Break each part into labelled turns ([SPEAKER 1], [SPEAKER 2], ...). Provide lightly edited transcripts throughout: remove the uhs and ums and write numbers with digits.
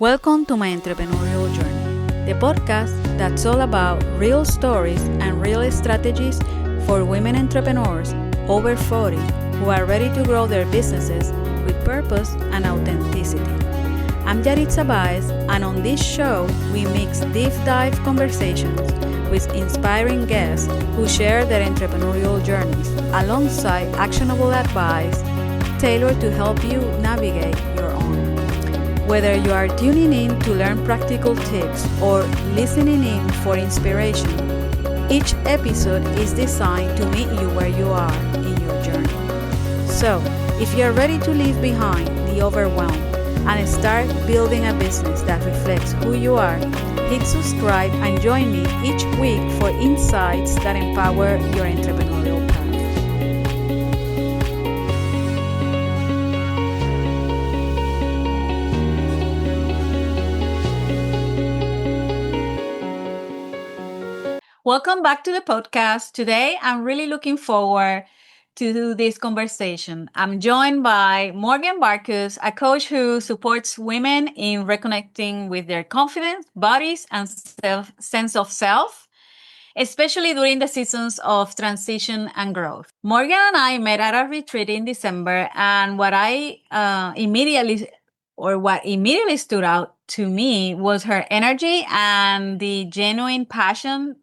[SPEAKER 1] Welcome to my entrepreneurial journey, the podcast that's all about real stories and real strategies for women entrepreneurs over 40 who are ready to grow their businesses with purpose and authenticity. I'm Yaritza Baez, and on this show, we mix deep dive conversations with inspiring guests who share their entrepreneurial journeys alongside actionable advice tailored to help you navigate your own. Whether you are tuning in to learn practical tips or listening in for inspiration, each episode is designed to meet you where you are in your journey. So, if you're ready to leave behind the overwhelm and start building a business that reflects who you are, hit subscribe and join me each week for insights that empower your entrepreneurial path. Welcome back to the podcast. Today, I'm really looking forward to this conversation. I'm joined by Morgan Barkus, a coach who supports women in reconnecting with their confidence, bodies, and sense of self, especially during the seasons of transition and growth. Morgan and I met at a retreat in December, and what immediately stood out to me was her energy and the genuine passion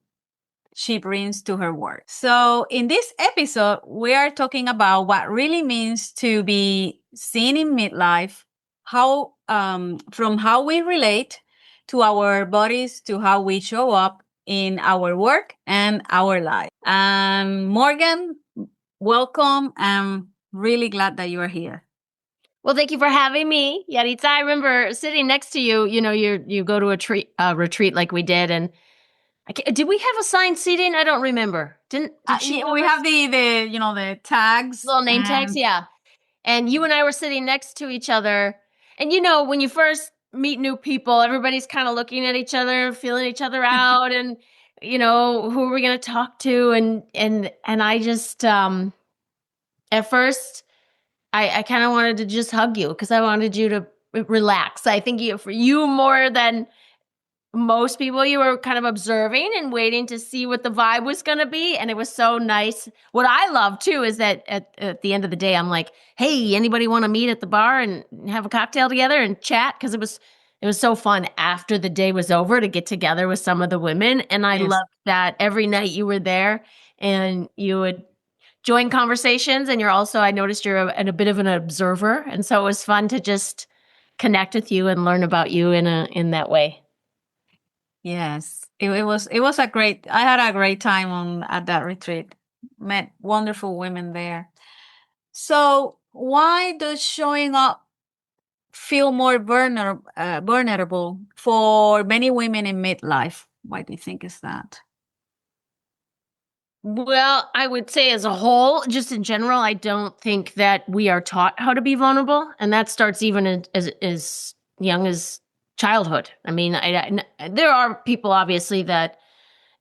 [SPEAKER 1] she brings to her work. So in this episode, we are talking about what really means to be seen in midlife, from how we relate to our bodies to how we show up in our work and our life. And Morgan, welcome. I'm really glad that you are here.
[SPEAKER 2] Well, thank you for having me, Yaritza. I remember sitting next to you. You know, you go to a retreat like we did, and did we have assigned seating? I don't remember. Did she?
[SPEAKER 1] We have the tags,
[SPEAKER 2] little name tags, yeah. And you and I were sitting next to each other. And when you first meet new people, everybody's kind of looking at each other, feeling each other out, and who are we going to talk to? And I just at first I kind of wanted to just hug you because I wanted you to relax. I think for you more than most people, you were kind of observing and waiting to see what the vibe was going to be. And it was so nice. What I love too is that at the end of the day, I'm like, hey, anybody want to meet at the bar and have a cocktail together and chat? Because it was so fun after the day was over to get together with some of the women. And I loved that every night you were there and you would join conversations. And I noticed you're a bit of an observer. And so it was fun to just connect with you and learn about you in that way.
[SPEAKER 1] Yes, it was I had a great time at that retreat. Met wonderful women there. So why does showing up feel more vulnerable for many women in midlife? Why do you think is that?
[SPEAKER 2] Well, I would say as a whole, just in general, I don't think that we are taught how to be vulnerable. And that starts even as young as childhood. I mean, there are people obviously that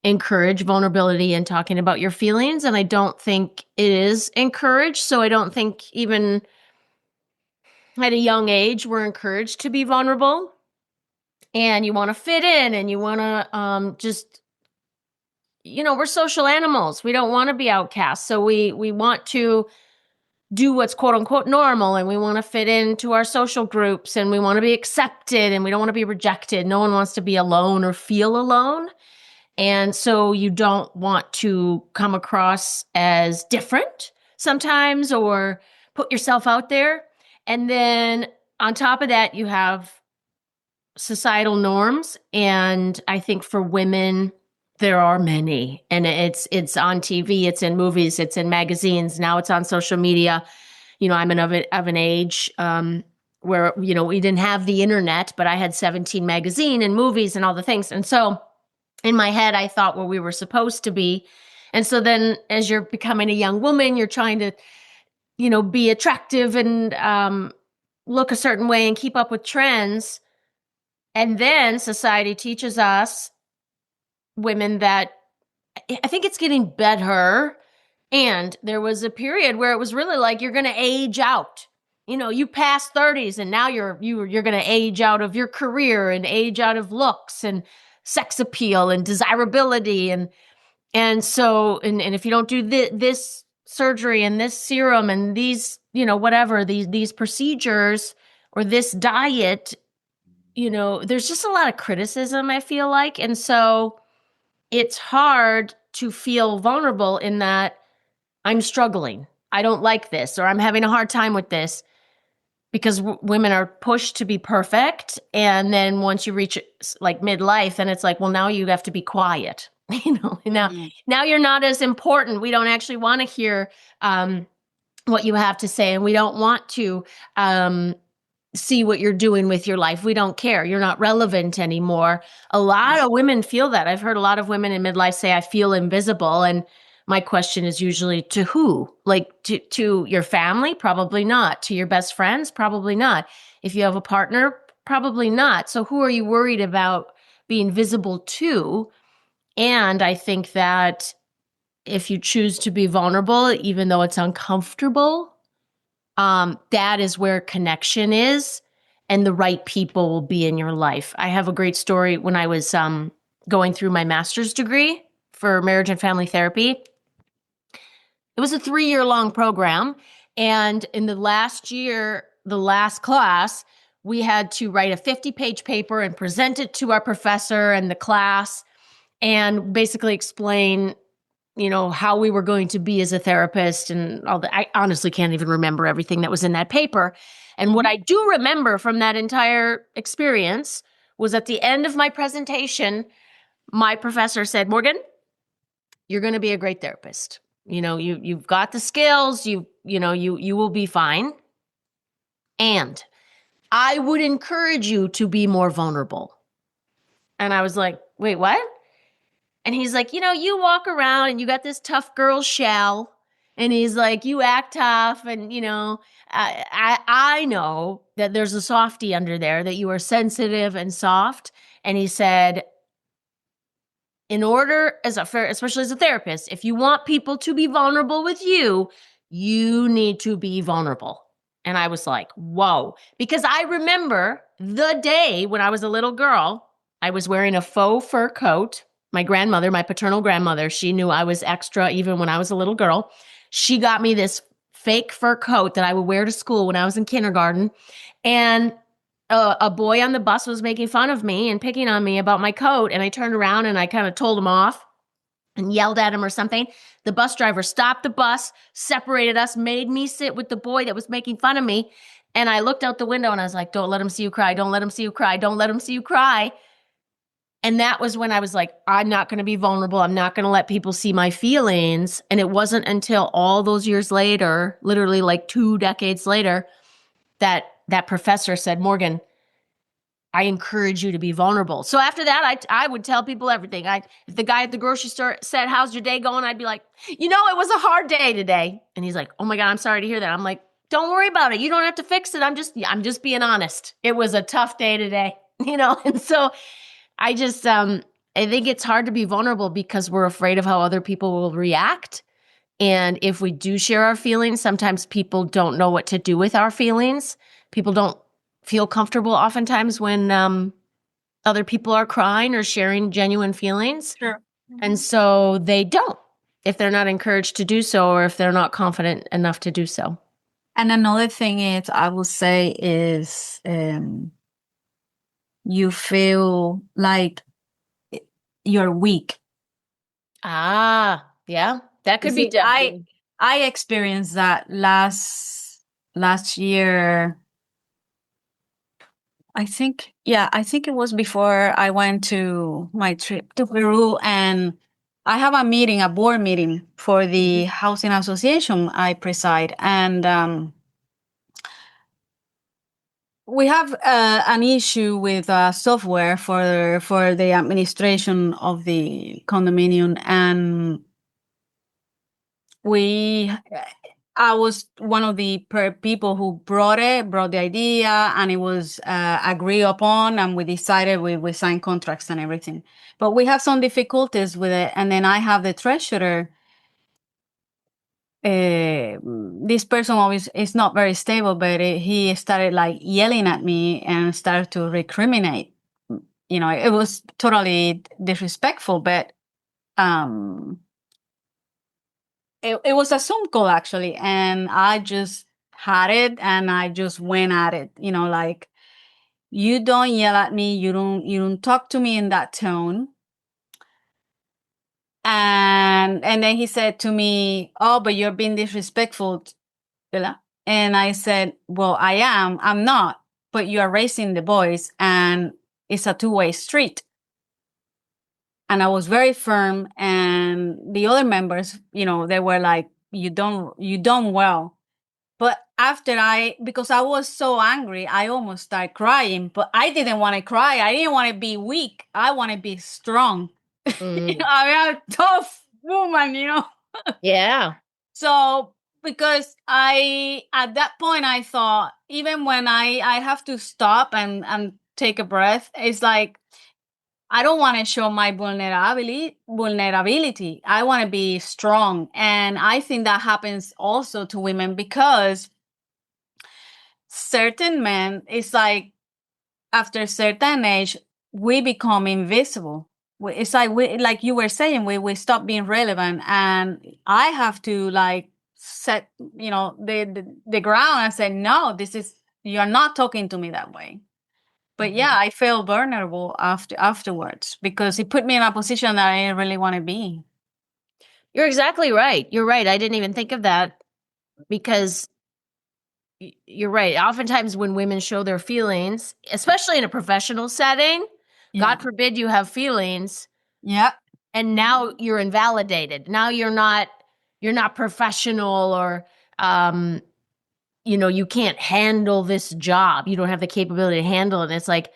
[SPEAKER 2] encourage vulnerability and talking about your feelings, and I don't think it is encouraged. So I don't think even at a young age we're encouraged to be vulnerable. And you want to fit in, and you want to we're social animals. We don't want to be outcasts. So we want to do what's quote unquote normal, and we want to fit into our social groups, and we want to be accepted, and we don't want to be rejected. No one wants to be alone or feel alone. And so you don't want to come across as different sometimes or put yourself out there. And then on top of that, you have societal norms. And I think for women, there are many, and it's on TV, it's in movies, it's in magazines. Now it's on social media. I'm of an age where, we didn't have the internet, but I had 17 magazine and movies and all the things. And so in my head, I thought what we were supposed to be. And so then as you're becoming a young woman, you're trying to, be attractive and look a certain way and keep up with trends. And then society teaches us women that I think it's getting better. And there was a period where it was really like you're going to age out. you pass 30s and now you're going to age out of your career and age out of looks and sex appeal and desirability. And so, and if you don't do this surgery and this serum and these, whatever, these procedures or this diet, there's just a lot of criticism, I feel like. And so it's hard to feel vulnerable in that I'm struggling. I don't like this, or I'm having a hard time with this, because women are pushed to be perfect. And then once you reach like midlife, then it's like, well, now you have to be quiet. Now you're not as important. We don't actually want to hear what you have to say, and we don't want to see what you're doing with your life. We don't care. You're not relevant anymore. A lot of women feel that. I've heard a lot of women in midlife say, I feel invisible. And my question is usually, to who? Like to your family? Probably not. To your best friends? Probably not. If you have a partner? Probably not. So who are you worried about being visible to? And I think that if you choose to be vulnerable, even though it's uncomfortable, that is where connection is, and the right people will be in your life. I have a great story. When I was going through my master's degree for marriage and family therapy, it was a 3-year-long program. And in the last year, the last class, we had to write a 50-page paper and present it to our professor and the class, and basically explain how we were going to be as a therapist and all that. I honestly can't even remember everything that was in that paper. And what I do remember from that entire experience was at the end of my presentation, my professor said, Morgan, you're going to be a great therapist. You've got the skills, you will be fine. And I would encourage you to be more vulnerable. And I was like, wait, what? And he's like, you walk around and you got this tough girl shell. And he's like, you act tough. And, I know that there's a softie under there, that you are sensitive and soft. And he said, in order, especially as a therapist, if you want people to be vulnerable with you, you need to be vulnerable. And I was like, whoa, because I remember the day when I was a little girl, I was wearing a faux fur coat. My grandmother, my paternal grandmother, she knew I was extra even when I was a little girl. She got me this fake fur coat that I would wear to school when I was in kindergarten. And a boy on the bus was making fun of me and picking on me about my coat. And I turned around and I kind of told him off and yelled at him or something. The bus driver stopped the bus, separated us, made me sit with the boy that was making fun of me. And I looked out the window and I was like, don't let him see you cry. Don't let him see you cry. Don't let him see you cry. And that was when I was like, I'm not going to be vulnerable. I'm not going to let people see my feelings. And it wasn't until all those years later, literally like 2 decades later, that professor said, Morgan, I encourage you to be vulnerable. So after that, I would tell people everything. If the guy at the grocery store said, how's your day going? I'd be like, it was a hard day today. And he's like, oh my God, I'm sorry to hear that. I'm like, don't worry about it. You don't have to fix it. I'm just being honest. It was a tough day today, And so I just, I think it's hard to be vulnerable because we're afraid of how other people will react. And if we do share our feelings, sometimes people don't know what to do with our feelings. People don't feel comfortable oftentimes when other people are crying or sharing genuine feelings.
[SPEAKER 1] Sure.
[SPEAKER 2] And so they don't, if they're not encouraged to do so, or if they're not confident enough to do so.
[SPEAKER 1] And another thing I would say is you feel like you're weak.
[SPEAKER 2] Ah, yeah, that could be different.
[SPEAKER 1] I experienced that last year. I think it was before I went to my trip to Peru, and I have a board meeting for the housing association I preside, and we have an issue with software for the administration of the condominium, and I was one of the people who brought the idea, and it was agreed upon, and we decided we signed contracts and everything. But we have some difficulties with it, and then I have the treasurer this person always is not very stable, but he started like yelling at me and started to recriminate. You know, it was totally disrespectful, but um, it was a Zoom call actually, and I just had it and I just went at it. You know, like, you don't yell at me, you don't talk to me in that tone. And then he said to me, "Oh, but you're being disrespectful, Bella." And I said, "Well, I'm not, but you are raising the boys and it's a two-way street." And I was very firm, and the other members, you know, they were like, you done well. But after because I was so angry, I almost started crying, but I didn't want to cry. I didn't want to be weak. I want to be strong.
[SPEAKER 2] Mm.
[SPEAKER 1] I'm a tough woman, you know?
[SPEAKER 2] Yeah.
[SPEAKER 1] So, because at that point, I thought, even when I have to stop and take a breath, it's like, I don't want to show my vulnerability. I want to be strong. And I think that happens also to women, because certain men, it's like, after a certain age, we become invisible. It's like, like you were saying, we stop being relevant, and I have to like set, you know, the ground and say, no, you're not talking to me that way. But yeah, I felt vulnerable afterwards, because it put me in a position that I didn't really want to be.
[SPEAKER 2] You're exactly right. You're right. I didn't even think of that, because you're right. Oftentimes when women show their feelings, especially in a professional setting,
[SPEAKER 1] Yeah.
[SPEAKER 2] God forbid you have feelings,
[SPEAKER 1] Yeah.
[SPEAKER 2] and now you're invalidated. Now you're not professional, or you can't handle this job. You don't have the capability to handle it. And it's like,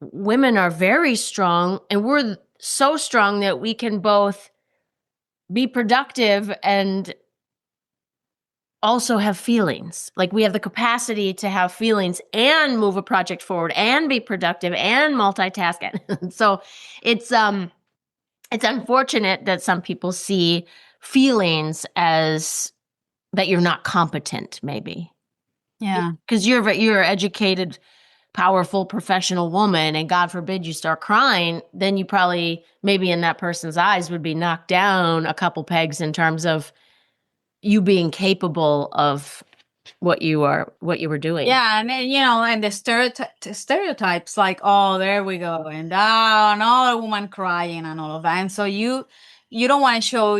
[SPEAKER 2] women are very strong, and we're so strong that we can both be productive and also have feelings. Like, we have the capacity to have feelings and move a project forward and be productive and multitask. So it's unfortunate that some people see feelings as that you're not competent, maybe.
[SPEAKER 1] Yeah.
[SPEAKER 2] Because you're an educated, powerful, professional woman, and God forbid you start crying, then you probably, maybe in that person's eyes, would be knocked down a couple pegs in terms of you being capable of what you were doing.
[SPEAKER 1] Yeah, and then, you know, and the stereotypes, like, oh, there we go, and another woman crying and all of that, and so you don't want to show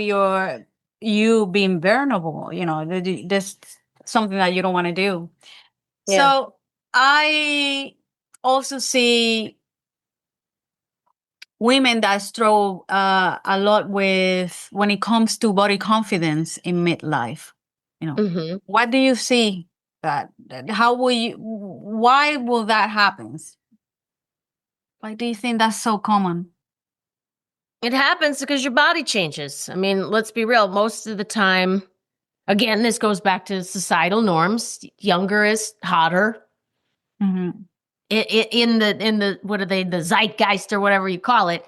[SPEAKER 1] you being vulnerable. You know, this something that you don't want to do.
[SPEAKER 2] Yeah.
[SPEAKER 1] So I also see women that struggle a lot with, when it comes to body confidence in midlife. You know,
[SPEAKER 2] Mm-hmm.
[SPEAKER 1] what do you see how will why will that happen? Why do you think that's so common?
[SPEAKER 2] It happens because your body changes. I mean, let's be real. Most of the time, again, this goes back to societal norms. Younger is hotter.
[SPEAKER 1] Mm-hmm.
[SPEAKER 2] In the what are they, the zeitgeist or whatever you call it.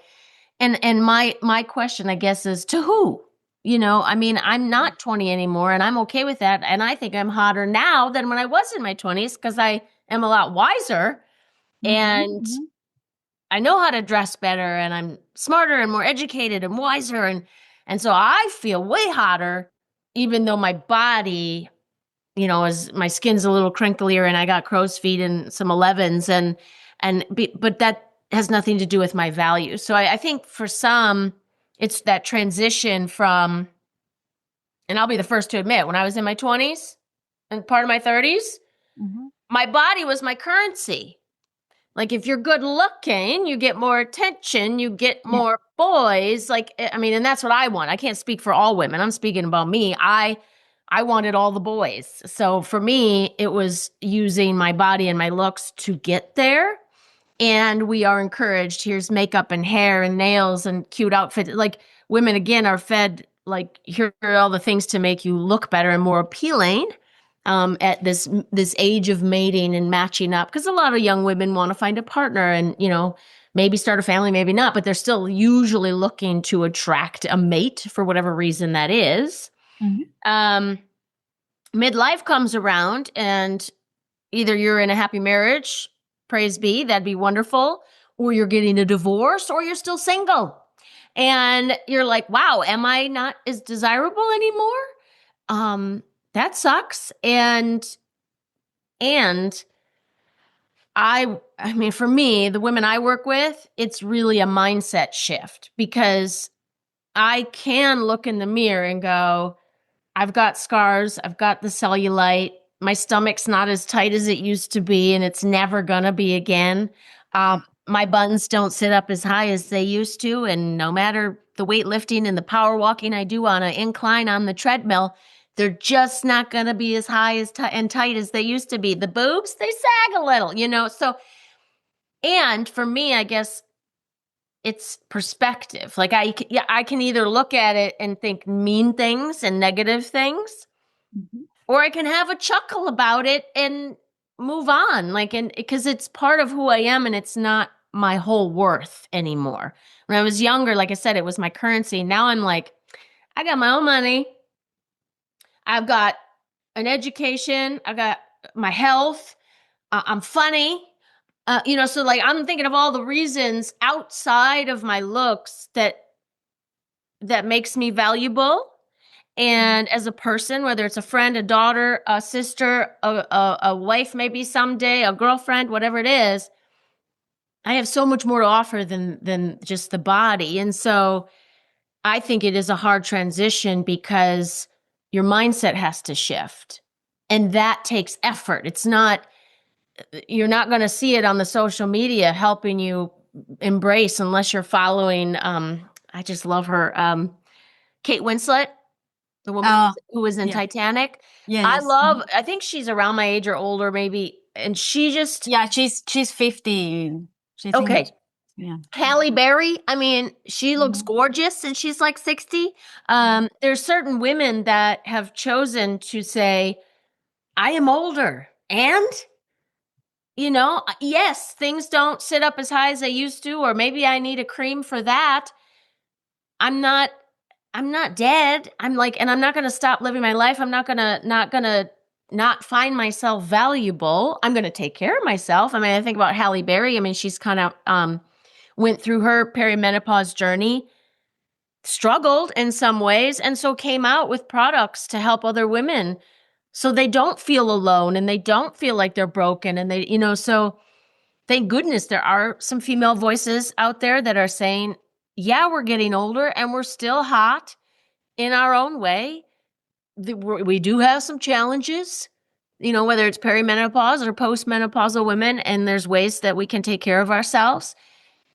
[SPEAKER 2] And my question, I guess, is to who? I mean, I'm not 20 anymore, and I'm okay with that. And I think I'm hotter now than when I was in my 20s, because I am a lot wiser, and
[SPEAKER 1] Mm-hmm.
[SPEAKER 2] I know how to dress better, and I'm smarter and more educated and wiser, and so I feel way hotter, even though my body, is, my skin's a little crinklier and I got crow's feet and some 11s, but that has nothing to do with my values. So I think for some, it's that transition from, and I'll be the first to admit, when I was in my 20s and part of my 30s,
[SPEAKER 1] Mm-hmm.
[SPEAKER 2] my body was my currency. Like, if you're good looking, you get more attention, you get
[SPEAKER 1] Yeah.
[SPEAKER 2] more boys. Like, I mean, and that's what I want. I can't speak for all women. I'm speaking about me. I wanted all the boys. So for me, it was using my body and my looks to get there. And we are encouraged. Here's makeup and hair and nails and cute outfits. Like, women, again, are fed, like, here are all the things to make you look better and more appealing at this age of mating and matching up. Because a lot of young women want to find a partner and, maybe start a family, maybe not, but they're still usually looking to attract a mate for whatever reason that is. Um, midlife comes around and either you're in a happy marriage, praise be, that'd be wonderful, or you're getting a divorce, or you're still single. And you're like, wow, am I not as desirable anymore? That sucks. And I mean, for me, the women I work with, it's really a mindset shift because I can look in the mirror and go, I've got scars, I've got the cellulite, my stomach's not as tight as it used to be, and it's never gonna be again. My buttons don't sit up as high as they used to, and no matter the weightlifting and the power walking I do on an incline on the treadmill, they're just not gonna be as high as and tight as they used to be. The boobs, they sag a little, So, and for me, I guess it's perspective. Like I can either look at it and think mean things and negative things, or I can have a chuckle about it and move on. And because it's part of who I am and it's not my whole worth anymore. When I was younger, like I said, it was my currency. Now I'm like, I got my own money. I've got an education. I got my health. I'm funny. So like I'm thinking of all the reasons outside of my looks that makes me valuable. And as a person, whether it's a friend, a daughter, a sister, a wife, maybe someday, a girlfriend, whatever it is, I have so much more to offer than just the body. And so I think it is a hard transition because your mindset has to shift. And that takes effort. You're not going to see it on the social media helping you embrace unless you're following, I just love her, Kate Winslet, the woman who was in Titanic.
[SPEAKER 3] Yes.
[SPEAKER 2] I think she's around my age or older maybe. And she just.
[SPEAKER 3] Yeah, she's 50.
[SPEAKER 2] Okay.
[SPEAKER 3] Yeah.
[SPEAKER 2] Halle Berry, I mean, she looks gorgeous and she's like 60. There's certain women that have chosen to say, I am older. And, yes, things don't sit up as high as they used to, or maybe I need a cream for that. I'm not dead. And I'm not going to stop living my life. I'm not going to not find myself valuable. I'm going to take care of myself. I mean, I think about Halle Berry. I mean, she's kind of, went through her perimenopause journey, struggled in some ways, and so came out with products to help other women so they don't feel alone and they don't feel like they're broken. And so thank goodness there are some female voices out there that are saying, yeah, we're getting older and we're still hot in our own way. We do have some challenges, whether it's perimenopause or postmenopausal women, and there's ways that we can take care of ourselves.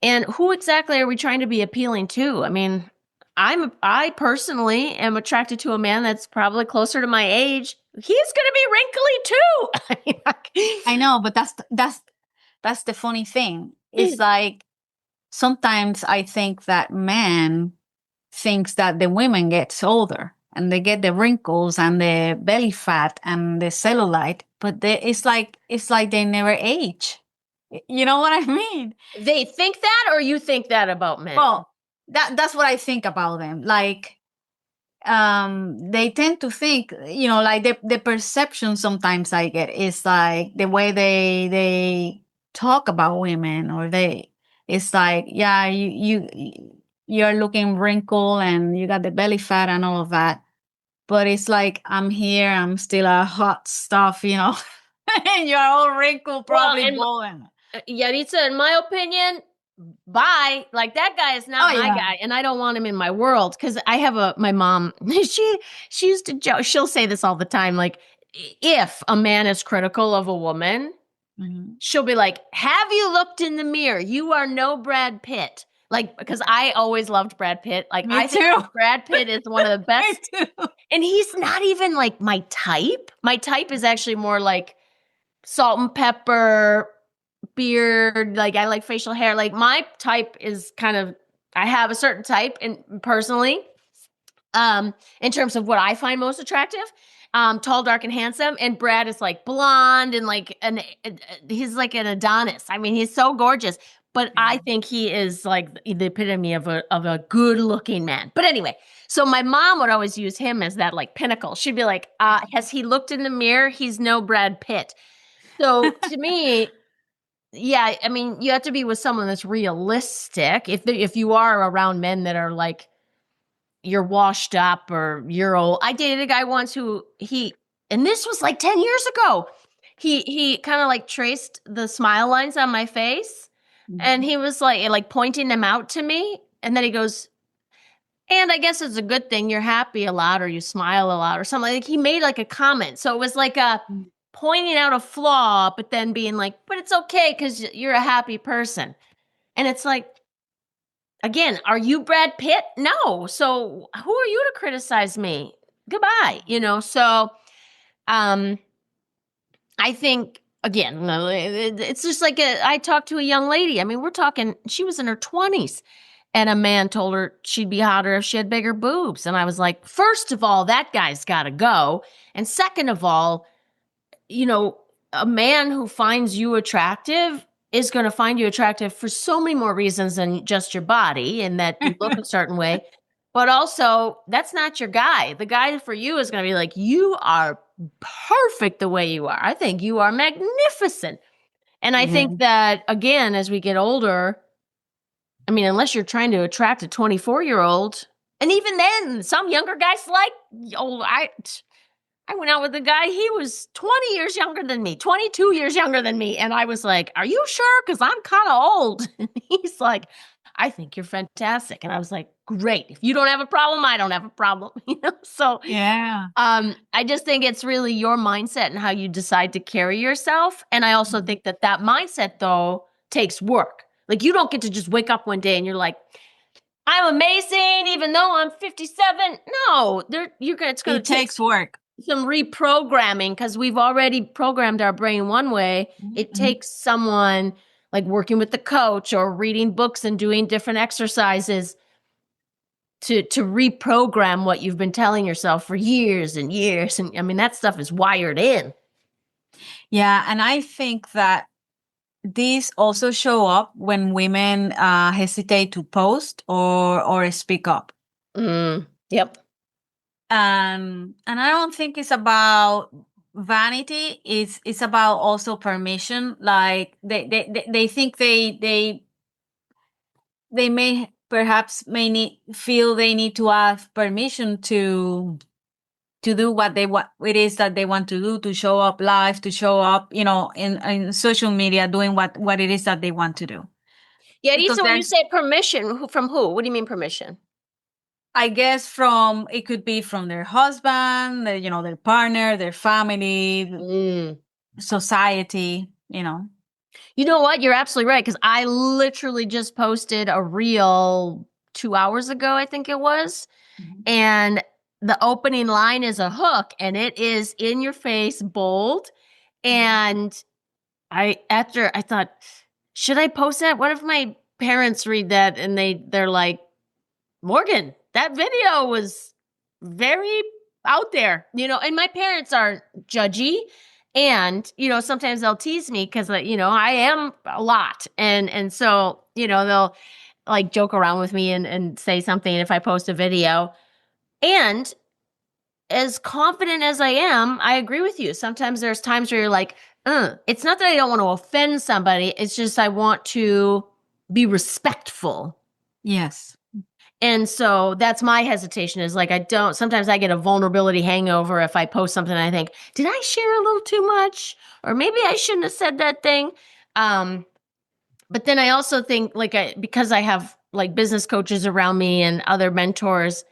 [SPEAKER 2] And who exactly are we trying to be appealing to? I mean, I personally am attracted to a man that's probably closer to my age. He's going to be wrinkly too.
[SPEAKER 3] I know, but that's the funny thing. It's like sometimes I think that man thinks that the women gets older and they get the wrinkles and the belly fat and the cellulite, but it's like they never age. You know what I mean?
[SPEAKER 2] They think that, or you think that about men?
[SPEAKER 3] Well, that's what I think about them. Like, they tend to think, like the perception sometimes I get is like the way they talk about women, or it's like, yeah, you're looking wrinkled and you got the belly fat and all of that. But it's like, I'm here, I'm still a hot stuff, and you're all wrinkled, probably bald.
[SPEAKER 2] Yaritza, in my opinion, bye. Like, that guy is not my guy, and I don't want him in my world. Because I have my mom, she used to joke, she'll say this all the time, like, if a man is critical of a woman, she'll be like, have you looked in the mirror? You are no Brad Pitt. Like, because I always loved Brad Pitt. Like, I think Brad Pitt is one of the best. Me too. And he's not even like my type. My type is actually more like salt and pepper, beard, like I like facial hair. Like, my type is kind of, I have a certain type personally, in terms of what I find most attractive, tall, dark, and handsome. And Brad is like blonde and like, he's like an Adonis. I mean, he's so gorgeous, But I think he is like the epitome of a good looking man. But anyway, so my mom would always use him as that like pinnacle. She'd be like, has he looked in the mirror? He's no Brad Pitt. So to me, yeah, I mean, you have to be with someone that's realistic. If you are around men that are like, you're washed up or you're old. I dated a guy once and this was like 10 years ago. He kind of like traced the smile lines on my face. And he was like pointing them out to me. And then he goes, and I guess it's a good thing you're happy a lot or you smile a lot or something. Like he made like a comment. So it was like a pointing out a flaw, but then being like, but it's okay because you're a happy person. And it's like, again, are you Brad Pitt? No. So who are you to criticize me? Goodbye. So I think, again, it's just like I talked to a young lady. I mean, we're talking, she was in her 20s and a man told her she'd be hotter if she had bigger boobs. And I was like, first of all, that guy's got to go. And second of all, a man who finds you attractive is going to find you attractive for so many more reasons than just your body and that you look a certain way. But also, that's not your guy. The guy for you is going to be like, you are perfect the way you are. I think you are magnificent. And I think that, again, as we get older, I mean, unless you're trying to attract a 24-year-old, and even then, some younger guys like old. I went out with a guy, he was 20 years younger than me, 22 years younger than me. And I was like, are you sure? Because I'm kind of old. And he's like, I think you're fantastic. And I was like, great. If you don't have a problem, I don't have a problem. So
[SPEAKER 3] Yeah.
[SPEAKER 2] I just think it's really your mindset and how you decide to carry yourself. And I also think that mindset, though, takes work. Like you don't get to just wake up one day and you're like, I'm amazing, even though I'm 57. No, it's going to take
[SPEAKER 3] work.
[SPEAKER 2] some reprogramming because we've already programmed our brain one way. It takes someone like working with the coach or reading books and doing different exercises to reprogram what you've been telling yourself for years and years. And I mean, that stuff is wired in.
[SPEAKER 3] Yeah. And I think that these also show up when women hesitate to post or speak up.
[SPEAKER 2] Yep.
[SPEAKER 3] And I don't think it's about vanity. It's about also permission. Like they think they feel they need to ask permission to do what it is that they want to do, to show up live, to show up, in social media, doing what it is that they want to do.
[SPEAKER 2] Yeah, Lisa, when you say permission, from who? What do you mean permission?
[SPEAKER 3] I guess it could be from their husband, their partner, their family, society,
[SPEAKER 2] You know what? You're absolutely right. Because I literally just posted a reel 2 hours ago, I think it was. And the opening line is a hook and it is in your face, bold. And I thought, should I post that? What if my parents read that and they're like, Morgan, that video was very out there, and my parents are judgy and, sometimes they'll tease me because, I am a lot. And so, they'll like joke around with me and say something if I post a video. And as confident as I am, I agree with you. Sometimes there's times where you're like, it's not that I don't want to offend somebody. It's just I want to be respectful.
[SPEAKER 3] Yes.
[SPEAKER 2] And so that's my hesitation is like, sometimes I get a vulnerability hangover if I post something and I think, did I share a little too much? Or maybe I shouldn't have said that thing. But then I also think because I have like business coaches around me and other mentors,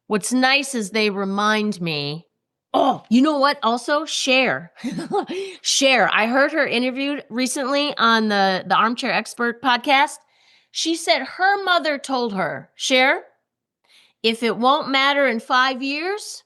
[SPEAKER 2] what's nice is they remind me, oh, you know what? Also share. Share. I heard her interviewed recently on the Armchair Expert podcast. She said her mother told her, Cher, if it won't matter in 5 years,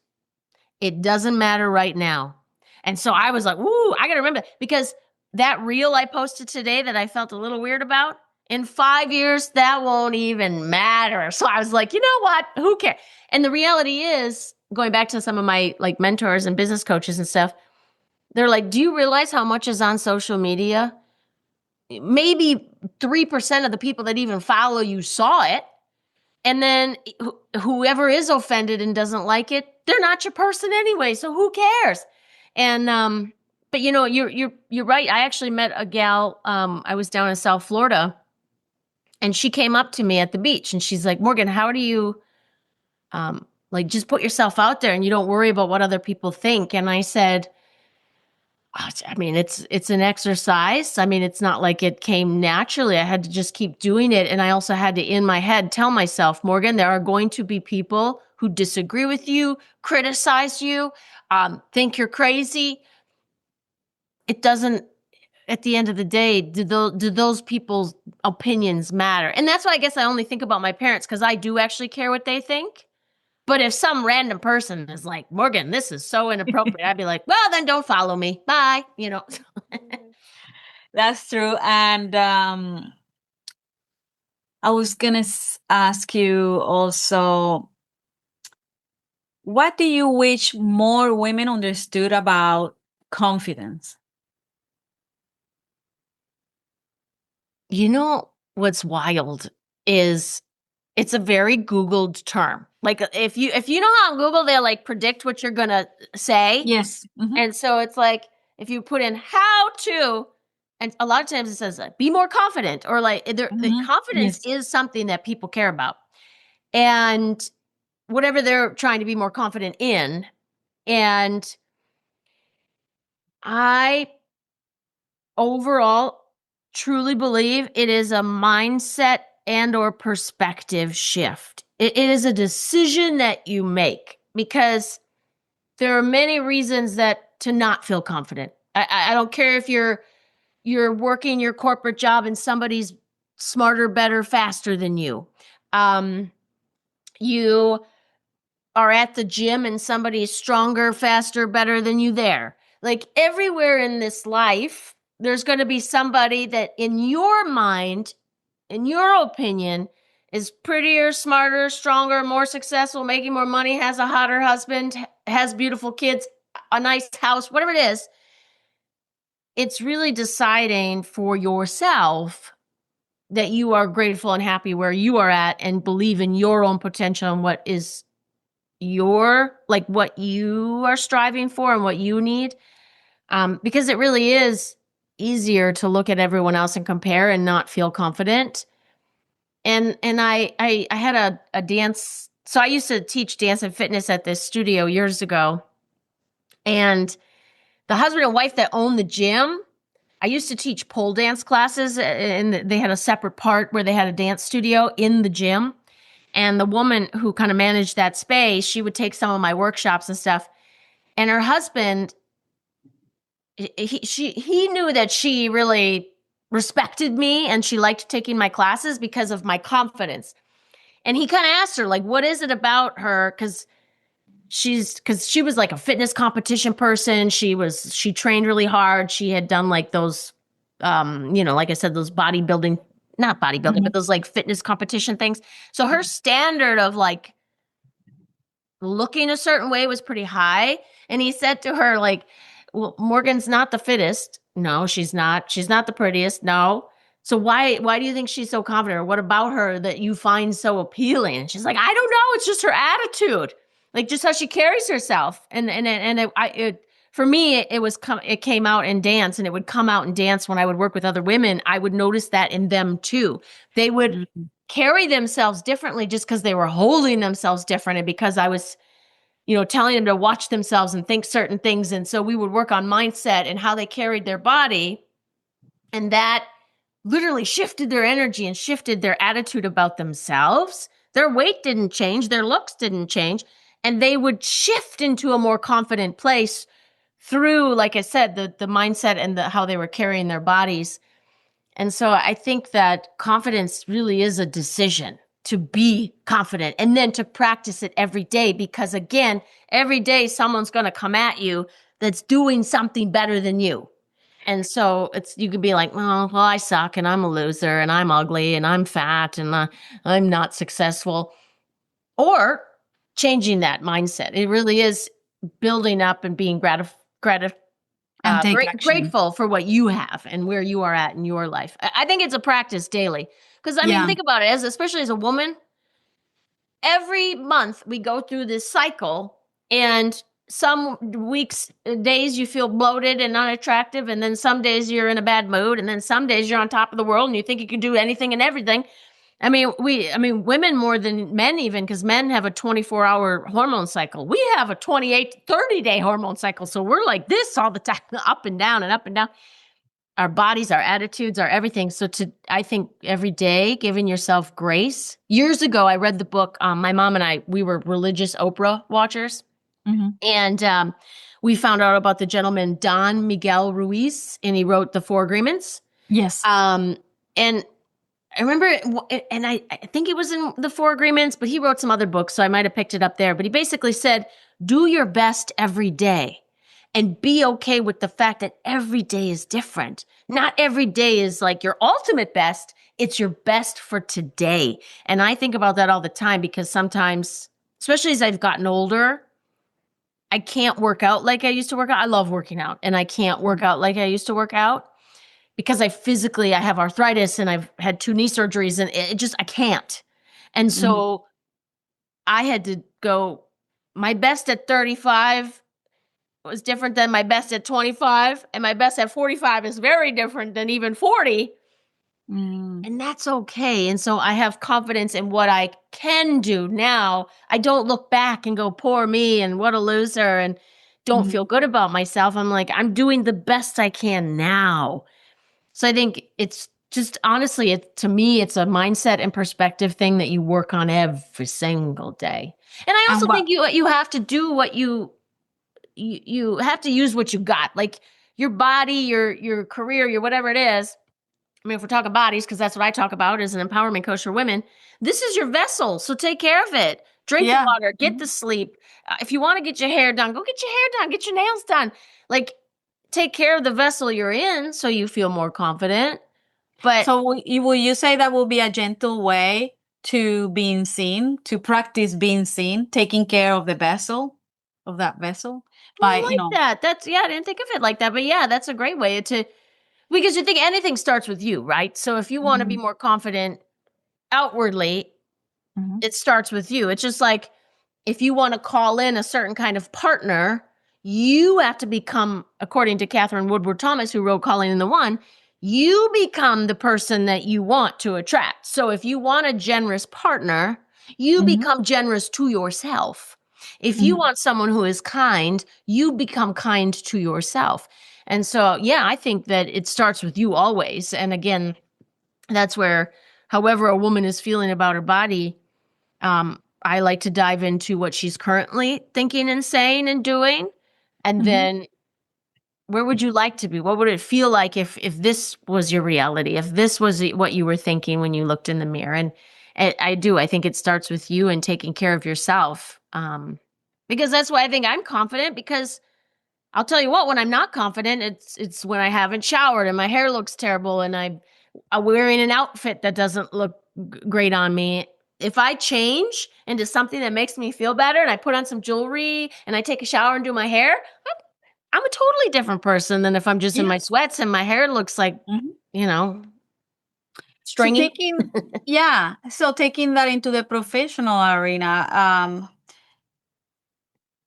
[SPEAKER 2] it doesn't matter right now. And so I was like, ooh, I got to remember because that reel I posted today that I felt a little weird about, in 5 years, that won't even matter. So I was like, you know what? Who cares? And the reality is, going back to some of my like mentors and business coaches and stuff, they're like, do you realize how much is on social media? Maybe 3% of the people that even follow you saw it. And then whoever is offended and doesn't like it, they're not your person anyway. So who cares? And, but you know, you're right. I actually met a gal. I was down in South Florida, and she came up to me at the beach, and she's like, Morgan, how do you, like, just put yourself out there and you don't worry about what other people think? And I said, I mean, it's an exercise. I mean, it's not like it came naturally. I had to just keep doing it. And I also had to, in my head, tell myself, Morgan, there are going to be people who disagree with you, criticize you, think you're crazy. It doesn't, at the end of the day, do those people's opinions matter? And that's why I guess I only think about my parents, because I do actually care what they think. But if some random person is like, Morgan, this is so inappropriate, I'd be like, well, then don't follow me. Bye. You know.
[SPEAKER 3] That's true. And I was going to ask you also, what do you wish more women understood about confidence?
[SPEAKER 2] You know, what's wild is it's a very Googled term. Like if you know how on Google they like predict what you're going to say.
[SPEAKER 3] Yes. Mm-hmm.
[SPEAKER 2] And so it's like if you put in how to, and a lot of times it says be more confident, or like the confidence is something that people care about. And whatever they're trying to be more confident in. And I overall truly believe it is a mindset and or perspective shift. It is a decision that you make, because there are many reasons that to not feel confident. I don't care if you're working your corporate job and somebody's smarter, better, faster than you. You are at the gym and somebody's stronger, faster, better than you there. Like everywhere in this life, there's going to be somebody that in your mind, in your opinion, is prettier, smarter, stronger, more successful, making more money, has a hotter husband, has beautiful kids, a nice house, whatever it is. It's really deciding for yourself that you are grateful and happy where you are at and believe in your own potential and what is what you are striving for and what you need. Because it really is easier to look at everyone else and compare and not feel confident. And I had a dance. So I used to teach dance and fitness at this studio years ago. And the husband and wife that owned the gym, I used to teach pole dance classes, and they had a separate part where they had a dance studio in the gym. And the woman who kind of managed that space, she would take some of my workshops and stuff. And her husband, he knew that she really respected me and she liked taking my classes because of my confidence. And he kind of asked her, like, what is it about her? Because she was like a fitness competition person. She trained really hard. She had done like those, like I said, those bodybuilding, not bodybuilding, but those like fitness competition things. So her standard of like looking a certain way was pretty high. And he said to her, like, well, Morgan's not the fittest. No, she's not. She's not the prettiest. No. So why do you think she's so confident? Or what about her that you find so appealing? And she's like, I don't know. It's just her attitude. Like just how she carries herself. For me, it came out in dance, and it would come out in dance when I would work with other women. I would notice that in them too. They would carry themselves differently just because they were holding themselves different, and because I was, telling them to watch themselves and think certain things. And so we would work on mindset and how they carried their body, and that literally shifted their energy and shifted their attitude about themselves. Their weight didn't change, their looks didn't change. And they would shift into a more confident place through, like I said, the mindset and how they were carrying their bodies. And so I think that confidence really is a decision to be confident and then to practice it every day. Because again, every day someone's going to come at you that's doing something better than you. And so you could be like, well, I suck and I'm a loser and I'm ugly and I'm fat and I'm not successful. Or changing that mindset. It really is building up and being
[SPEAKER 3] And take action.
[SPEAKER 2] grateful for what you have and where you are at in your life. I think it's a practice daily. Because, I mean, think about it, especially as a woman, every month we go through this cycle, and some weeks, days you feel bloated and unattractive, and then some days you're in a bad mood, and then some days you're on top of the world and you think you can do anything and everything. I mean, women more than men even, because men have a 24-hour hormone cycle. We have a 28, 30-day hormone cycle. So we're like this all the time, up and down and up and down. Our bodies, our attitudes, our everything. So I think every day, giving yourself grace. Years ago, I read the book. My mom and I, we were religious Oprah watchers. Mm-hmm. And we found out about the gentleman, Don Miguel Ruiz, and he wrote The Four Agreements.
[SPEAKER 3] Yes.
[SPEAKER 2] And I remember, and I think it was in The Four Agreements, but he wrote some other books, so I might have picked it up there. But he basically said, do your best every day and be okay with the fact that every day is different. Not every day is like your ultimate best. It's your best for today. And I think about that all the time, because sometimes, especially as I've gotten older, I can't work out like I used to work out. I love working out, and I can't work out like I used to work out, because I have arthritis and I've had 2 knee surgeries, and I can't. And so I had to go, my best at 35 was different than my best at 25. And my best at 45 is very different than even 40. And that's okay. And so I have confidence in what I can do now. I don't look back and go, poor me, and what a loser, and don't feel good about myself. I'm like, I'm doing the best I can now. So I think it's just, honestly, to me, it's a mindset and perspective thing that you work on every single day. And I also think you have to do what you have to use what you got, like your body, your career, your whatever it is. I mean, if we're talking bodies, because that's what I talk about as an empowerment coach for women, this is your vessel. So take care of it. Drink the water, get the sleep. If you want to get your hair done, go get your hair done, get your nails done. Like, take care of the vessel you're in so you feel more confident. But
[SPEAKER 3] so will you say that will be a gentle way to being seen, to practice being seen, taking care of that vessel?
[SPEAKER 2] I like that. I didn't think of it like that. But yeah, that's a great way because you think anything starts with you, right? So if you want to be more confident outwardly, it starts with you. It's just like, if you want to call in a certain kind of partner, you have to become, according to Catherine Woodward Thomas, who wrote Calling in the One, you become the person that you want to attract. So if you want a generous partner, you become generous to yourself. If you want someone who is kind, you become kind to yourself. And so, yeah, I think that it starts with you always. And again, that's where, however a woman is feeling about her body, I like to dive into what she's currently thinking and saying and doing. And then, where would you like to be? What would it feel like if this was your reality, if this was what you were thinking when you looked in the mirror? And I think it starts with you and taking care of yourself. Because that's why I think I'm confident, because I'll tell you what, when I'm not confident, it's when I haven't showered and my hair looks terrible and I'm wearing an outfit that doesn't look great on me. If I change into something that makes me feel better, and I put on some jewelry and I take a shower and do my hair, I'm a totally different person than if I'm just in my sweats and my hair looks like, stringy.
[SPEAKER 3] So taking that into the professional arena,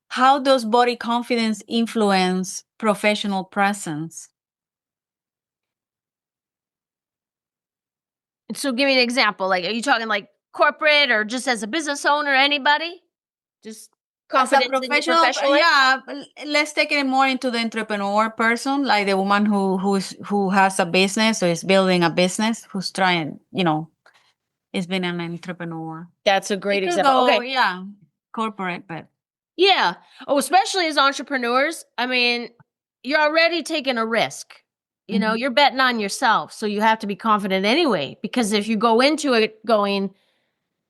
[SPEAKER 3] how does body confidence influence professional presence?
[SPEAKER 2] So give me an example. Like, are you talking like corporate or just as a business owner, anybody? Just confidence in your professional life?
[SPEAKER 3] Yeah, let's take it more into the entrepreneur person, like the woman who has a business or is building a business, who's trying, is being an entrepreneur.
[SPEAKER 2] That's a great example. Okay.
[SPEAKER 3] Yeah, corporate, but.
[SPEAKER 2] Yeah. Oh, especially as entrepreneurs. I mean, you're already taking a risk. You're betting on yourself. So you have to be confident anyway, because if you go into it going,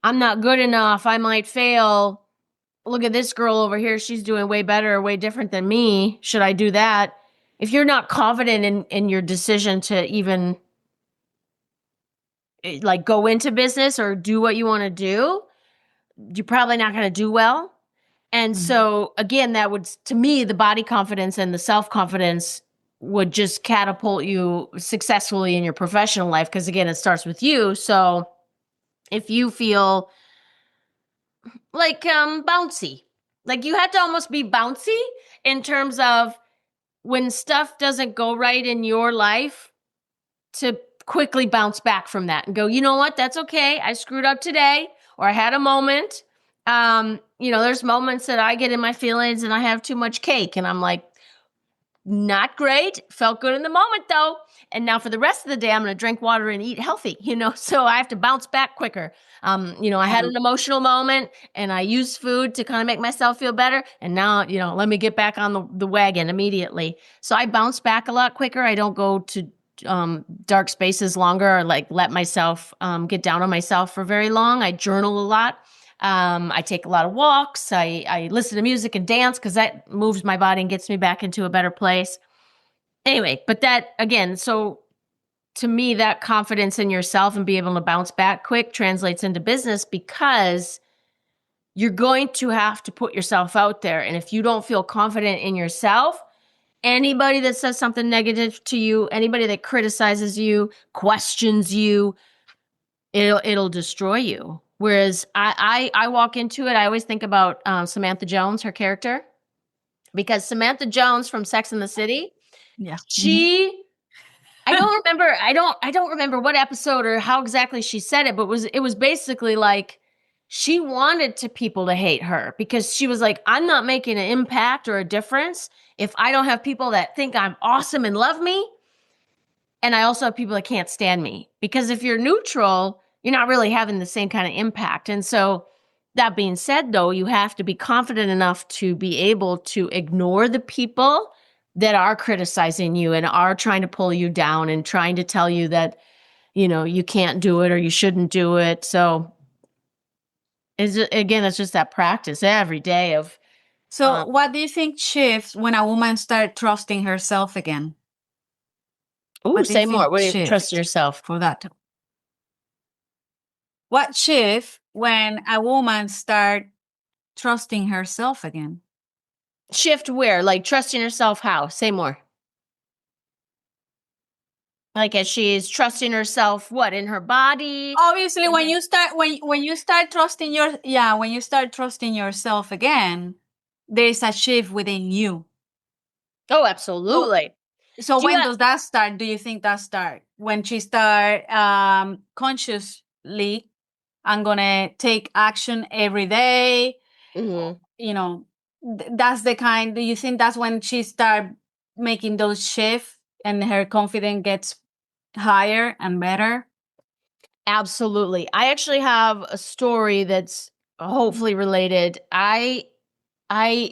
[SPEAKER 2] I'm not good enough, I might fail. Look at this girl over here. She's doing way better or way different than me. Should I do that? If you're not confident in your decision to even like go into business or do what you want to do, you're probably not going to do well. And so again, that would, to me, the body confidence and the self-confidence would just catapult you successfully in your professional life. Because again, it starts with you. So if you feel like bouncy, like you had to almost be bouncy in terms of when stuff doesn't go right in your life, to quickly bounce back from that and go, you know what, that's okay. I screwed up today, or I had a moment. There's moments that I get in my feelings and I have too much cake and I'm like, not great. Felt good in the moment though. And now for the rest of the day, I'm going to drink water and eat healthy, so I have to bounce back quicker. I had an emotional moment and I used food to kind of make myself feel better. And now, let me get back on the wagon immediately. So I bounce back a lot quicker. I don't go to dark spaces longer, or like let myself get down on myself for very long. I journal a lot. I take a lot of walks. I listen to music and dance because that moves my body and gets me back into a better place. Anyway, but that again, so to me, that confidence in yourself and be able to bounce back quick translates into business, because you're going to have to put yourself out there. And if you don't feel confident in yourself, anybody that says something negative to you, anybody that criticizes you, questions you, it'll destroy you. Whereas I walk into it, I always think about Samantha Jones, her character, because Samantha Jones from Sex and the City,
[SPEAKER 3] Yeah.
[SPEAKER 2] she, I don't remember what episode or how exactly she said it, but it was basically like she wanted people to hate her, because she was like, I'm not making an impact or a difference if I don't have people that think I'm awesome and love me. And I also have people that can't stand me, because if you're neutral, you're not really having the same kind of impact. And so that being said, though, you have to be confident enough to be able to ignore the people that are criticizing you and are trying to pull you down and trying to tell you that, you can't do it or you shouldn't do it. So it's just that practice every day of.
[SPEAKER 3] So what do you think shifts when a woman starts trusting herself again?
[SPEAKER 2] Ooh, say more. What do you
[SPEAKER 3] shift
[SPEAKER 2] trust yourself
[SPEAKER 3] for that? What shift when a woman start trusting herself again?
[SPEAKER 2] Shift where? Like trusting herself how? Say more. Like as she's trusting herself, what, in her body?
[SPEAKER 3] Obviously, when you start trusting when you start trusting yourself again, there is a shift within you.
[SPEAKER 2] Oh, absolutely.
[SPEAKER 3] So when does that start? Do you think that start when she start consciously? I'm gonna take action every day.
[SPEAKER 2] Mm-hmm.
[SPEAKER 3] That's the kind. Do you think that's when she start making those shifts and her confidence gets higher and better?
[SPEAKER 2] Absolutely. I actually have a story that's hopefully related. I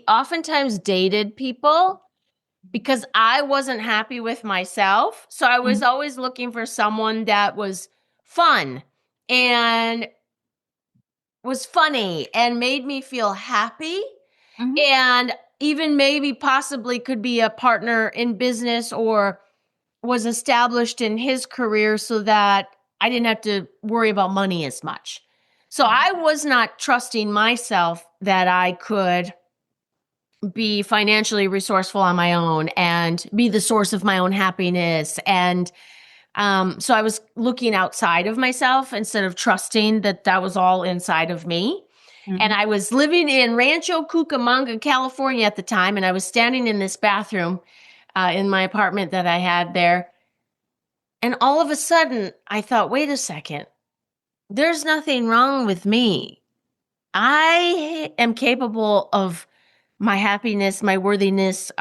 [SPEAKER 2] oftentimes dated people because I wasn't happy with myself. So I was always looking for someone that was fun and was funny and made me feel happy, and even maybe possibly could be a partner in business or was established in his career so that I didn't have to worry about money as much. So I was not trusting myself that I could be financially resourceful on my own and be the source of my own happiness. And so I was looking outside of myself instead of trusting that was all inside of me. And I was living in Rancho Cucamonga, California at the time. And I was standing in this bathroom in my apartment that I had there. And all of a sudden I thought, wait a second, there's nothing wrong with me. I am capable of my happiness, my worthiness.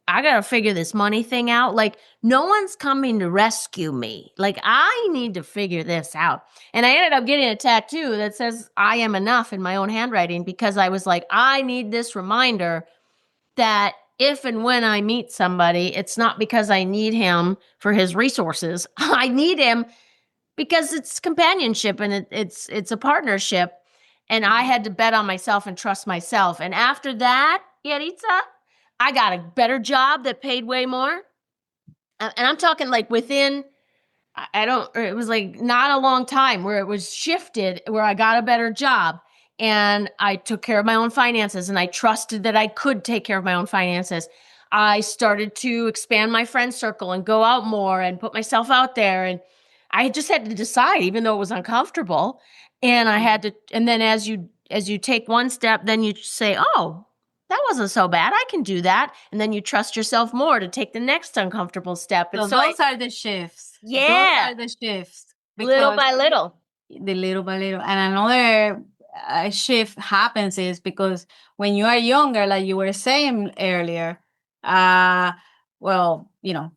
[SPEAKER 2] I got to figure this money thing out. Like, no one's coming to rescue me. Like, I need to figure this out. And I ended up getting a tattoo that says I am enough in my own handwriting, because I was like, I need this reminder that if and when I meet somebody, it's not because I need him for his resources. I need him because it's companionship and it's a partnership. And I had to bet on myself and trust myself. And after that, Yaritza, I got a better job that paid way more. And I'm talking like within, it was like not a long time where it was shifted, where I got a better job and I took care of my own finances and I trusted that I could take care of my own finances. I started to expand my friend circle and go out more and put myself out there. And I just had to decide, even though it was uncomfortable. And I had to, and then as you take one step, then you say, oh, that wasn't so bad. I can do that. And then you trust yourself more to take the next uncomfortable step. And
[SPEAKER 3] So those are the shifts.
[SPEAKER 2] Yeah.
[SPEAKER 3] Those are the shifts.
[SPEAKER 2] Little by little.
[SPEAKER 3] The little by little. And another shift happens is because when you are younger, like you were saying earlier, well, you know,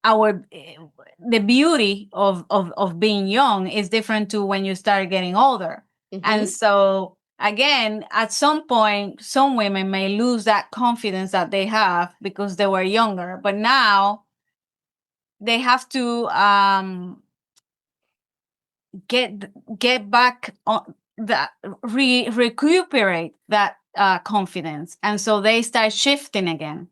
[SPEAKER 3] the beauty of being young is different to when you start getting older.
[SPEAKER 2] Mhm.
[SPEAKER 3] And so again, at some point, some women may lose that confidence that they have because they were younger, but now they have to get back on that, recuperate that confidence, and so they start shifting again.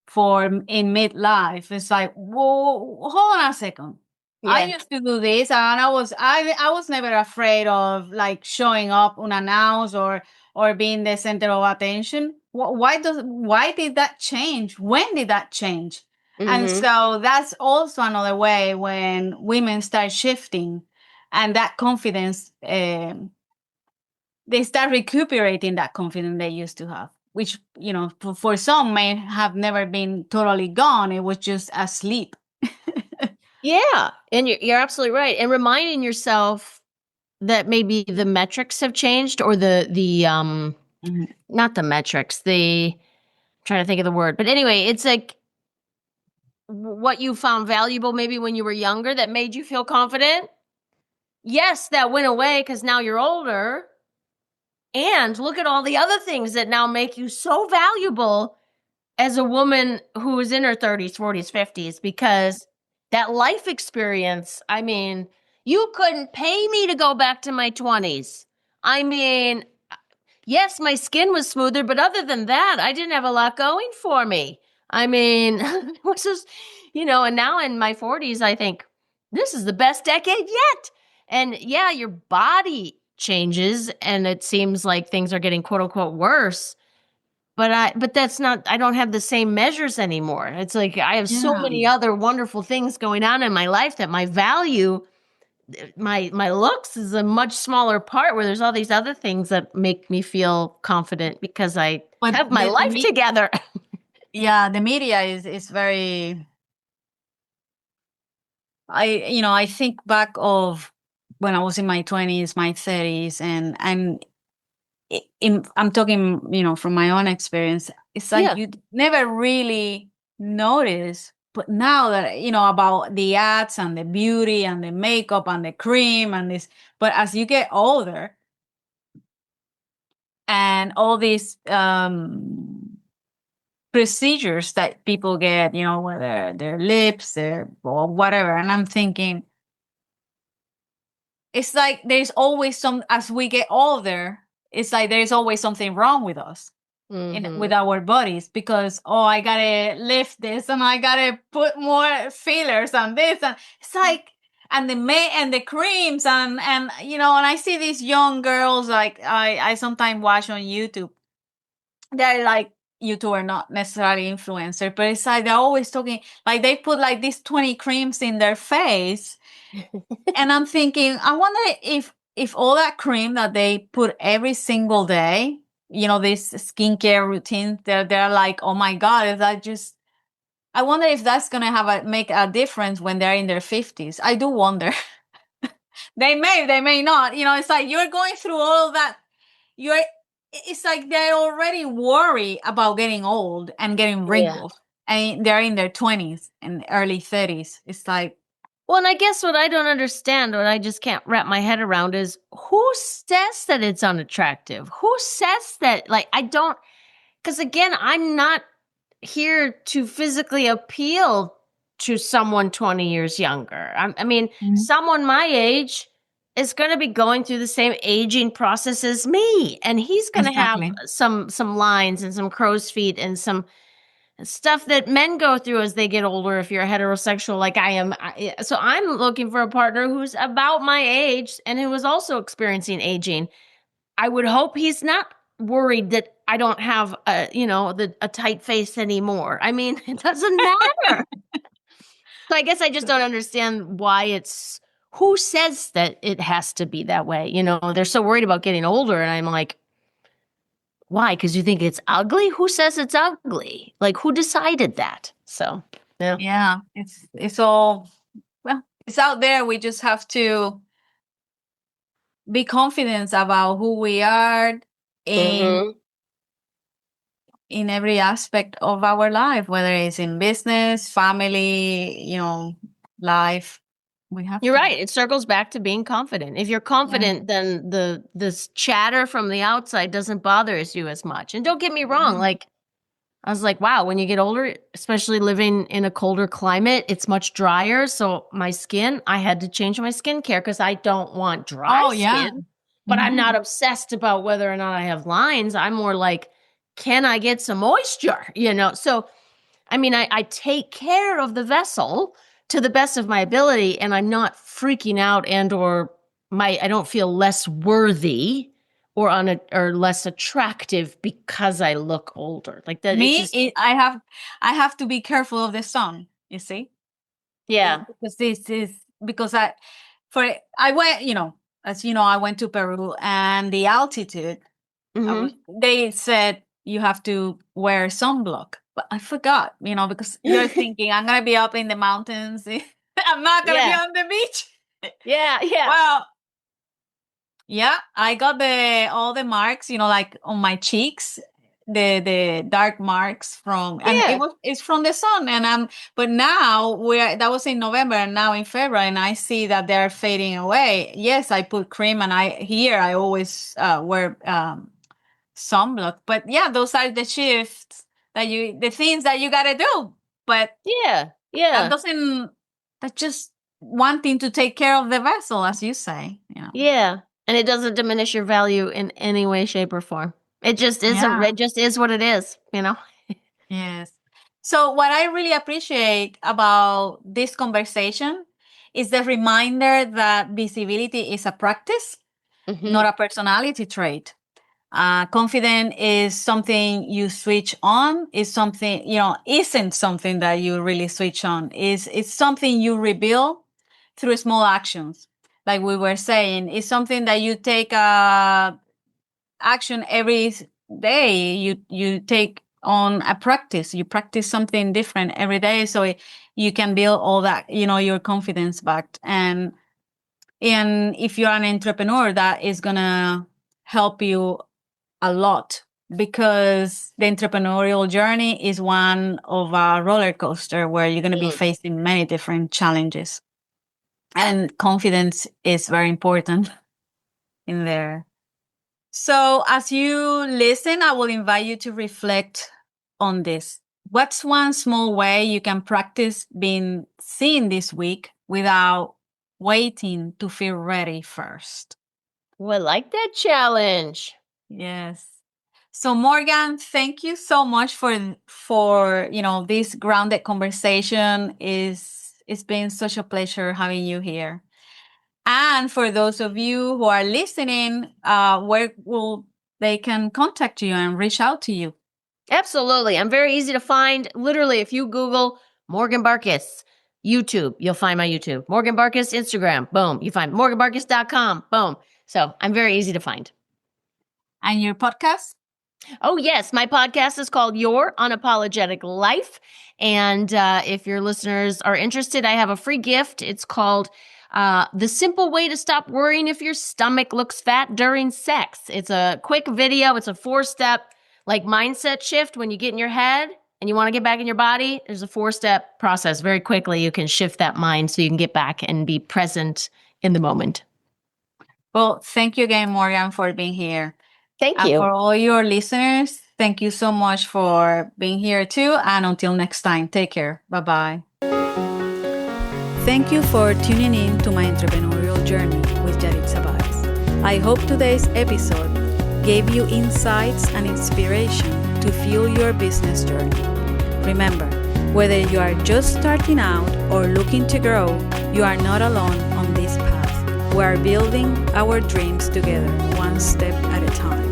[SPEAKER 3] For in midlife, it's like, whoa, hold on a second. I
[SPEAKER 2] Yeah.
[SPEAKER 3] used to do this, and I was never afraid of like showing up unannounced or being the center of attention. Why did that change? When did that change? And
[SPEAKER 2] Mhm.
[SPEAKER 3] so that's also another way when women start shifting, and that confidence, they start recuperating that confidence they used to have, which, you know, for some may have never been totally gone. It was just asleep.
[SPEAKER 2] Yeah. And you're absolutely right. And reminding yourself that maybe the metrics have changed, or the
[SPEAKER 3] Mhm.
[SPEAKER 2] not the metrics, I'm trying to think of the word. But anyway, it's like what you found valuable maybe when you were younger that made you feel confident. Yes, that went away because now you're older. And look at all the other things that now make you so valuable as a woman who is in her 30s, 40s, 50s, because that life experience, I mean, you couldn't pay me to go back to my 20s. I mean, yes, my skin was smoother, but other than that, I didn't have a lot going for me. I mean, it was just, and now in my 40s, I think this is the best decade yet. And yeah, your body changes and it seems like things are getting quote unquote worse. But that's not, I don't have the same measures anymore. It's like I have so
[SPEAKER 3] Yeah.
[SPEAKER 2] many other wonderful things going on in my life that my value, my looks is a much smaller part, where there's all these other things that make me feel confident because I
[SPEAKER 3] But
[SPEAKER 2] have my life together.
[SPEAKER 3] yeah, the media is very, I think back of when I was in my 20s, my 30s, and I'm talking, from my own experience. It's like
[SPEAKER 2] Yeah.
[SPEAKER 3] you never really notice, but now that about the ads and the beauty and the makeup and the cream and this, but as you get older and all these procedures that people get, whether their lips, or whatever, and I'm thinking, it's like there's always as we get older, it's like there's always something wrong with us. With our bodies, because I gotta lift this and I gotta put more fillers on this, and it's like, and the creams and and I see these young girls, like I sometimes watch on YouTube. They're like YouTuber, not necessarily influencer, but it's like they're always talking, like they put like these 20 creams in their face. And I'm thinking, I wonder if all that cream that they put every single day, this skincare routine, they're like, oh my God, is that just, I wonder if that's gonna make a difference when they're in their 50s. I do wonder. They may not. It's like you're going through all of that. It's like they're already worried about getting old and getting wrinkles. And they're in their 20s and early 30s. It's like,
[SPEAKER 2] well, and I guess what I don't understand, what I just can't wrap my head around, is who says that it's unattractive? Who says that? Like, I don't, because again, I'm not here to physically appeal to someone 20 years younger. I mean, someone my age is going to be going through the same aging process as me, and he's going to have some lines and some crow's feet and some stuff that men go through as they get older, if you're a heterosexual like I am. So I'm looking for a partner who's about my age and who is also experiencing aging. I would hope he's not worried that I don't have a tight face anymore. I mean, it doesn't matter. So I guess I just don't understand why who says that it has to be that way? They're so worried about getting older. And I'm like, why? Because you think it's ugly? Who says it's ugly? Like, who decided that? So, yeah.
[SPEAKER 3] Yeah, it's all, well, it's out there. We just have to be confident about who we are in every aspect of our life, whether it's in business, family, life.
[SPEAKER 2] You're right. It circles back to being confident. If you're confident, then this chatter from the outside doesn't bother you as much. And don't get me wrong, like I was like, wow, when you get older, especially living in a colder climate, it's much drier. So my skin, I had to change my skincare because I don't want dry skin. But I'm not obsessed about whether or not I have lines. I'm more like, can I get some moisture? So, I mean, I take care of the vessel to the best of my ability, and I'm not freaking out I don't feel less worthy or less attractive because I look older. Like that.
[SPEAKER 3] I have to be careful of the sun. You see?
[SPEAKER 2] Yeah.
[SPEAKER 3] Because I went, as you know, I went to Peru, and the altitude, they said you have to wear sunblock. But I forgot, because you're thinking, I'm going to be up in the mountains. I'm not going to be on the beach.
[SPEAKER 2] Yeah.
[SPEAKER 3] Well, yeah, I got all the marks, like on my cheeks, the dark marks from, and it's from the sun. But now that was in November, and now in February, and I see that they're fading away. Yes, I put cream, and I always wear sunblock. But yeah, those are the shifts the things that you gotta do. But that's just wanting to take care of the vessel, as you say.
[SPEAKER 2] Yeah, and it doesn't diminish your value in any way, shape, or form. It just is. It just is what it is.
[SPEAKER 3] Yes. So what I really appreciate about this conversation is the reminder that visibility is a practice, not a personality trait. Confident is something you switch on, is something, isn't something that you really switch on. It's something you rebuild through small actions. Like we were saying, it's something that you take action every day. You take on a practice. You practice something different every day, so you can build all that, your confidence back. And if you're an entrepreneur, that is gonna help you a lot, because the entrepreneurial journey is one of a roller coaster where you're going to be facing many different challenges, and confidence is very important in there. So as you listen, I will invite you to reflect on this. What's one small way you can practice being seen this week without waiting to feel ready first?
[SPEAKER 2] Well, I like that challenge.
[SPEAKER 3] Yes. So Morgan, thank you so much for this grounded conversation. It's been such a pleasure having you here. And for those of you who are listening, where will they can contact you and reach out to you?
[SPEAKER 2] Absolutely. I'm very easy to find. Literally, if you Google Morgan Barkus, YouTube, you'll find my YouTube. Morgan Barkus, Instagram, boom. You find morganbarkus.com, boom. So I'm very easy to find.
[SPEAKER 3] And your podcast?
[SPEAKER 2] Oh, yes. My podcast is called Your Unapologetic Life. And if your listeners are interested, I have a free gift. It's called The Simple Way to Stop Worrying If Your Stomach Looks Fat During Sex. It's a quick video. It's a 4-step mindset shift. When you get in your head and you want to get back in your body, there's a 4-step process. Very quickly, you can shift that mind so you can get back and be present in the moment.
[SPEAKER 3] Well, thank you again, Morgan, for being here.
[SPEAKER 2] Thank you.
[SPEAKER 3] For all your listeners, thank you so much for being here too. And until next time, take care. Bye-bye.
[SPEAKER 1] Thank you for tuning in to my entrepreneurial journey with Yaritza Baez. I hope today's episode gave you insights and inspiration to fuel your business journey. Remember, whether you are just starting out or looking to grow, you are not alone on this path. We are building our dreams together, one step at a time.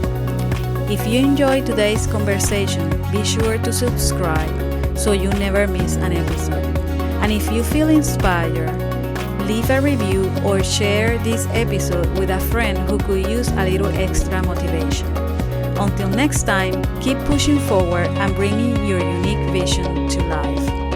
[SPEAKER 1] If you enjoyed today's conversation, be sure to subscribe so you never miss an episode. And if you feel inspired, leave a review or share this episode with a friend who could use a little extra motivation. Until next time, keep pushing forward and bringing your unique vision to life.